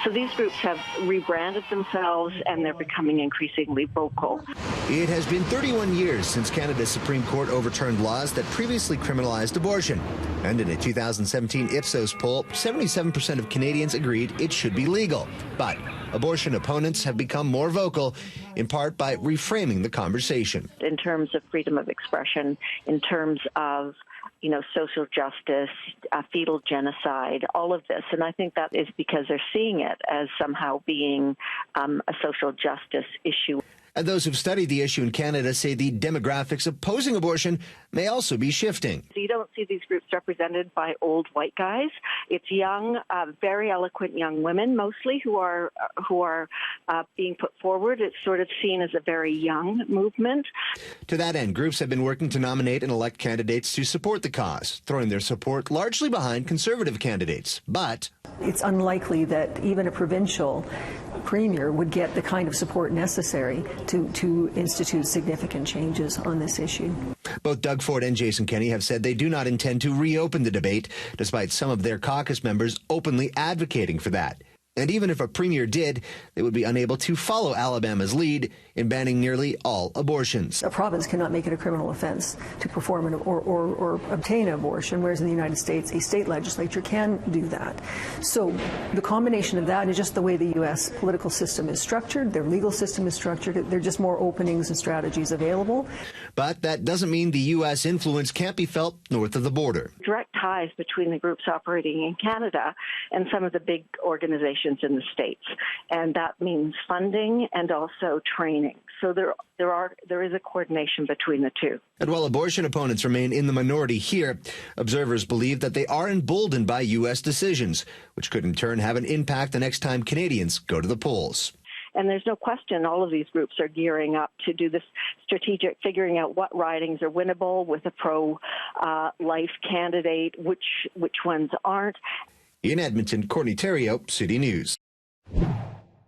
So these groups have rebranded themselves, and they're becoming increasingly vocal. It has been 31 years since Canada's Supreme Court overturned laws that previously criminalized abortion. And in a 2017 Ipsos poll, 77% of Canadians agreed it should be legal. But abortion opponents have become more vocal, in part by reframing the conversation. In terms of freedom of expression, in terms of social justice, fetal genocide, all of this. And I think that is because they're seeing it as somehow being a social justice issue. And those who've studied the issue in Canada say the demographics opposing abortion may also be shifting. You don't see these groups represented by old white guys. It's young, very eloquent young women, mostly, who are being put forward. It's sort of seen as a very young movement. To that end, groups have been working to nominate and elect candidates to support the cause, throwing their support largely behind Conservative candidates. But it's unlikely that even a provincial premier would get the kind of support necessary to institute significant changes on this issue. Both Doug Ford and Jason Kenney have said they do not intend to reopen the debate, despite some of their caucus members openly advocating for that. And even if a premier did, they would be unable to follow Alabama's lead in banning nearly all abortions. A province cannot make it a criminal offense to perform or obtain an abortion, whereas in the United States, a state legislature can do that. So the combination of that and just the way the U.S. political system is structured, their legal system is structured, there are just more openings and strategies available. But that doesn't mean the U.S. influence can't be felt north of the border. Direct ties between the groups operating in Canada and some of the big organizations in the States. And that means funding and also training. So there is a coordination between the two. And while abortion opponents remain in the minority here, observers believe that they are emboldened by U.S. decisions, which could in turn have an impact the next time Canadians go to the polls. And there's no question all of these groups are gearing up to do this strategic, figuring out what ridings are winnable with a pro-life candidate, which ones aren't. In Edmonton, Courtney Theriault, City News.